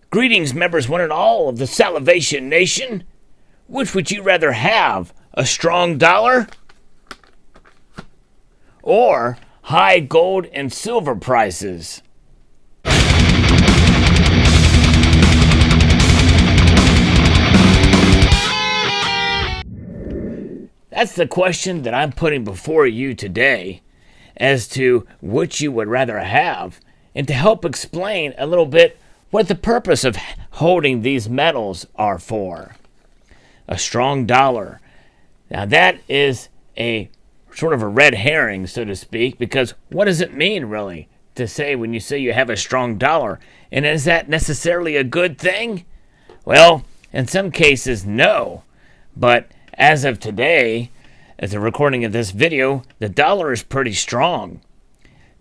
Greetings, members one and all of the Salivation Nation. Which would you rather have, a strong dollar or high gold and silver prices? That's the question that I'm putting before you today as to which you would rather have, and to help explain a little bit what the purpose of holding these metals are for. A strong dollar. Now that is a sort of a red herring, so to speak, because what does it mean really to say when you say you have a strong dollar? And is that necessarily a good thing? Well, in some cases, no. But as of today, as a recording of this video, the dollar is pretty strong.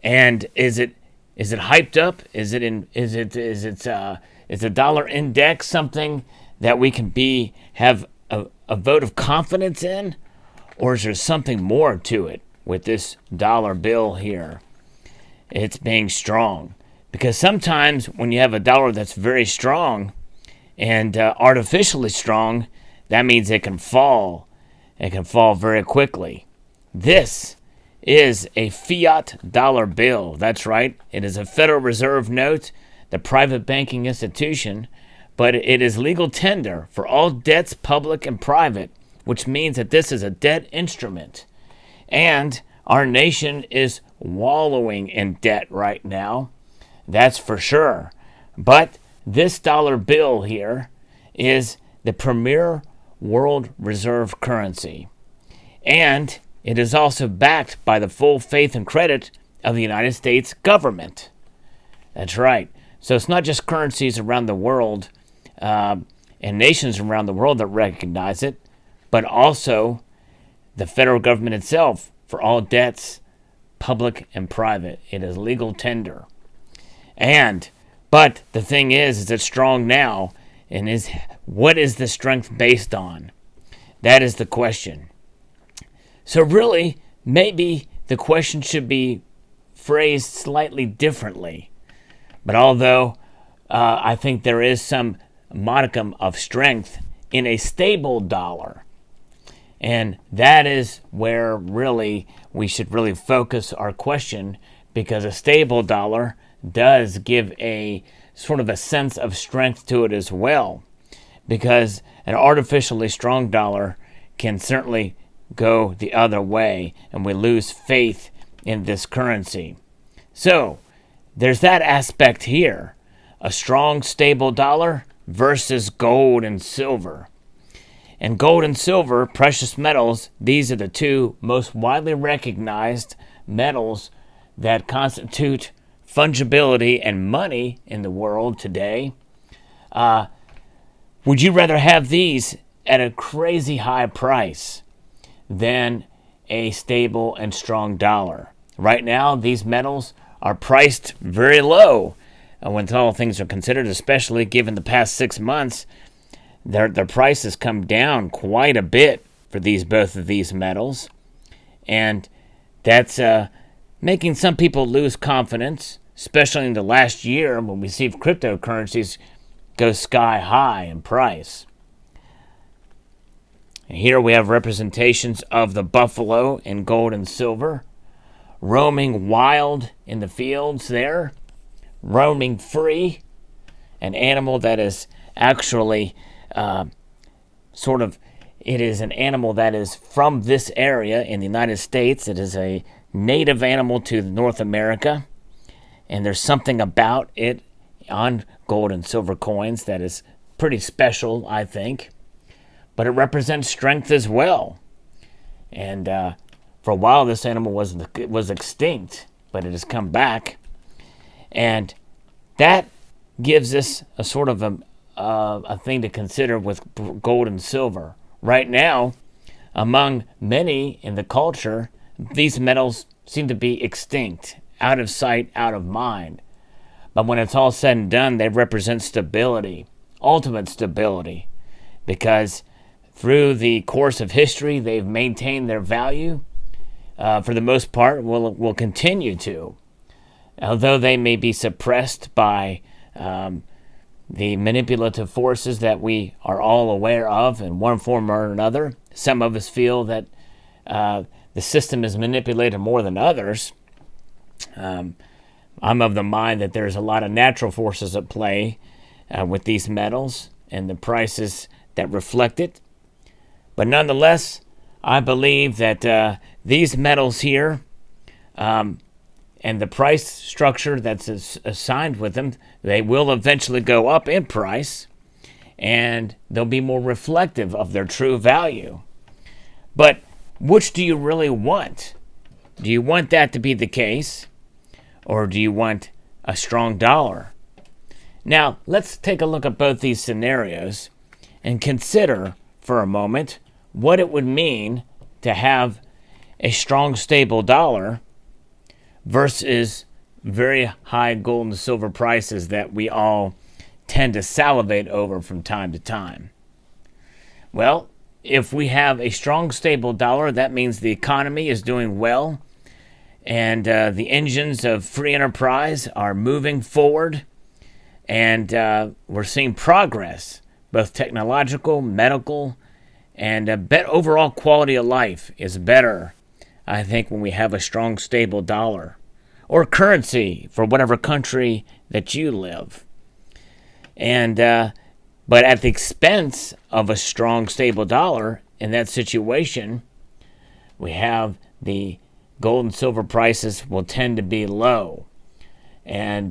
And is it hyped up? Is the dollar index something that we can have a vote of confidence in? Or is there something more to it with this dollar bill here? It's being strong. Because sometimes when you have a dollar that's very strong and artificially strong, that means it can fall. It can fall very quickly. This is a fiat dollar bill. That's right. It is a Federal Reserve note, the private banking institution, but it is legal tender for all debts, public and private, which means that this is a debt instrument. And our nation is wallowing in debt right now. That's for sure. But this dollar bill here is the premier world reserve currency. And it is also backed by the full faith and credit of the United States government. That's right. So it's not just currencies around the world and nations around the world that recognize it, but also the federal government itself for all debts, public and private. It is legal tender. But the thing is it's strong now, and what is the strength based on? That is the question. So really, maybe the question should be phrased slightly differently. But although I think there is some modicum of strength in a stable dollar, and that is where really we should really focus our question, because a stable dollar does give a sort of a sense of strength to it as well, because an artificially strong dollar can certainly go the other way, and we lose faith in this currency. So there's that aspect here, a strong, stable dollar versus gold and silver. And gold and silver, precious metals, these are the two most widely recognized metals that constitute fungibility and money in the world today. Would you rather have these at a crazy high price than a stable and strong dollar? Right now, these metals are priced very low when all things are considered, especially given the past 6 months. Their prices come down quite a bit for both of these metals, and that's making some people lose confidence, especially in the last year when we see cryptocurrencies go sky high in price. And here we have representations of the buffalo in gold and silver, roaming wild in the fields there, roaming free, an animal that is actually it is an animal that is from this area in the United States. It is a native animal to North America, and there's something about it on gold and silver coins that is pretty special, I think. But it represents strength as well. And for a while, this animal was extinct, but it has come back. And that gives us a sort of a thing to consider with gold and silver. Right now, among many in the culture, these metals seem to be extinct, out of sight, out of mind. But when it's all said and done, they represent stability, ultimate stability, because through the course of history, they've maintained their value. For the most part, will continue to. Although they may be suppressed by the manipulative forces that we are all aware of in one form or another. Some of us feel that the system is manipulated more than others. I'm of the mind that there's a lot of natural forces at play with these metals and the prices that reflect it. But nonetheless, I believe that these metals here and the price structure that's assigned with them, they will eventually go up in price, and they'll be more reflective of their true value. But which do you really want? Do you want that to be the case, or do you want a strong dollar? Now, let's take a look at both these scenarios and consider for a moment what it would mean to have a strong, stable dollar versus very high gold and silver prices that we all tend to salivate over from time to time. Well, if we have a strong, stable dollar, that means the economy is doing well, and the engines of free enterprise are moving forward, and we're seeing progress, both technological, medical, and overall quality of life is better, I think, when we have a strong, stable dollar or currency for whatever country that you live. And but at the expense of a strong, stable dollar, in that situation, we have the gold and silver prices will tend to be low, and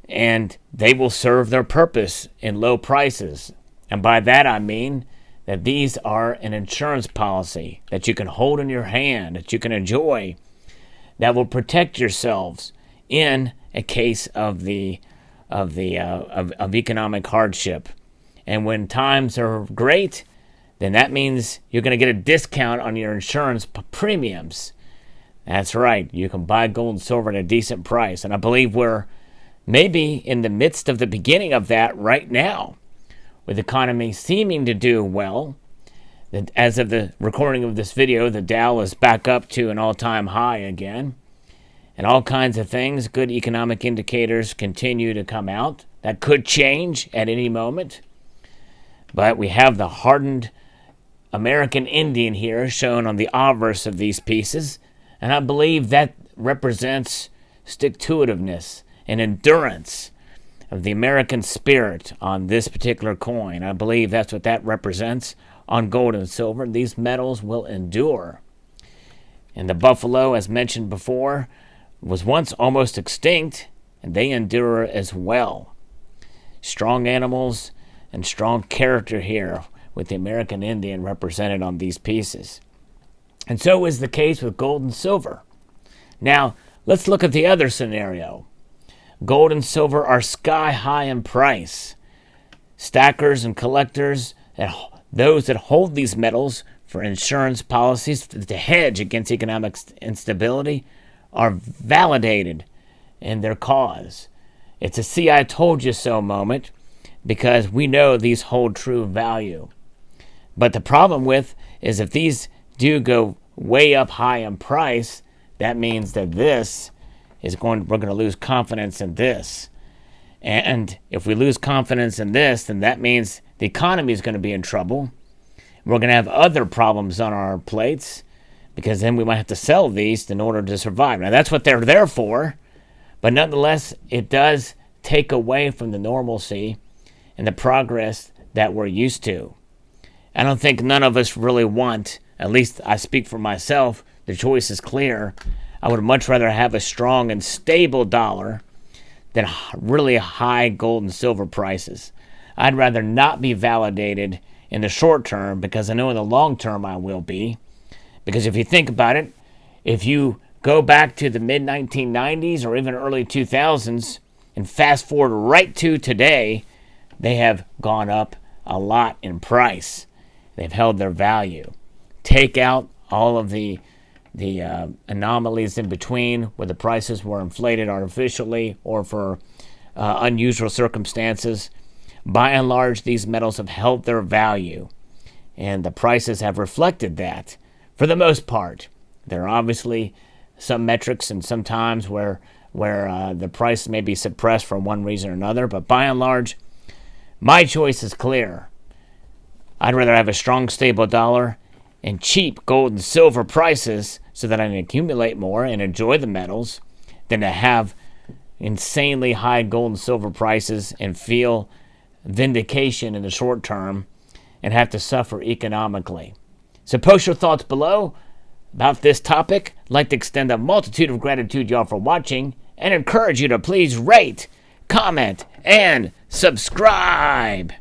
they will serve their purpose in low prices. And by that I mean that these are an insurance policy that you can hold in your hand, that you can enjoy, that will protect yourselves in a case of economic hardship. And when times are great, then that means you're going to get a discount on your insurance premiums. That's right, you can buy gold and silver at a decent price. And I believe we're maybe in the midst of the beginning of that right now, with the economy seeming to do well. As of the recording of this video, the Dow is back up to an all-time high again. And all kinds of things, good economic indicators continue to come out. That could change at any moment. But we have the hardened American Indian here shown on the obverse of these pieces. And I believe that represents stick-to-itiveness and endurance of the American spirit on this particular coin. I believe that's what that represents on gold and silver. These metals will endure. And the buffalo, as mentioned before, was once almost extinct, and they endure as well. Strong animals and strong character here with the American Indian represented on these pieces. And so is the case with gold and silver. Now, let's look at the other scenario. Gold and silver are sky high in price. Stackers and collectors, those that hold these metals for insurance policies to hedge against economic instability, are validated in their cause. It's a see I told you so moment, because we know these hold true value. But the problem with is if these do go way up high in price, that means that we're going to lose confidence in this. And if we lose confidence in this, then that means the economy is going to be in trouble. We're going to have other problems on our plates, because then we might have to sell these in order to survive. Now, that's what they're there for, but nonetheless, it does take away from the normalcy and the progress that we're used to. I don't think none of us really want, at least I speak for myself, the choice is clear. I would much rather have a strong and stable dollar than really high gold and silver prices. I'd rather not be validated in the short term, because I know in the long term I will be. Because if you think about it, if you go back to the mid-1990s or even early 2000s and fast forward right to today, they have gone up a lot in price. They've held their value. Take out all of the anomalies in between where the prices were inflated artificially or for unusual circumstances. By and large, these metals have held their value, and the prices have reflected that for the most part. There are obviously some metrics and some times where the price may be suppressed for one reason or another, but by and large, My choice is clear. I'd rather have a strong, stable dollar and cheap gold and silver prices so that I can accumulate more and enjoy the metals than to have insanely high gold and silver prices and feel vindication in the short term and have to suffer economically. So post your thoughts below about this topic. I'd like to extend a multitude of gratitude, y'all, for watching and encourage you to please rate, comment, and subscribe.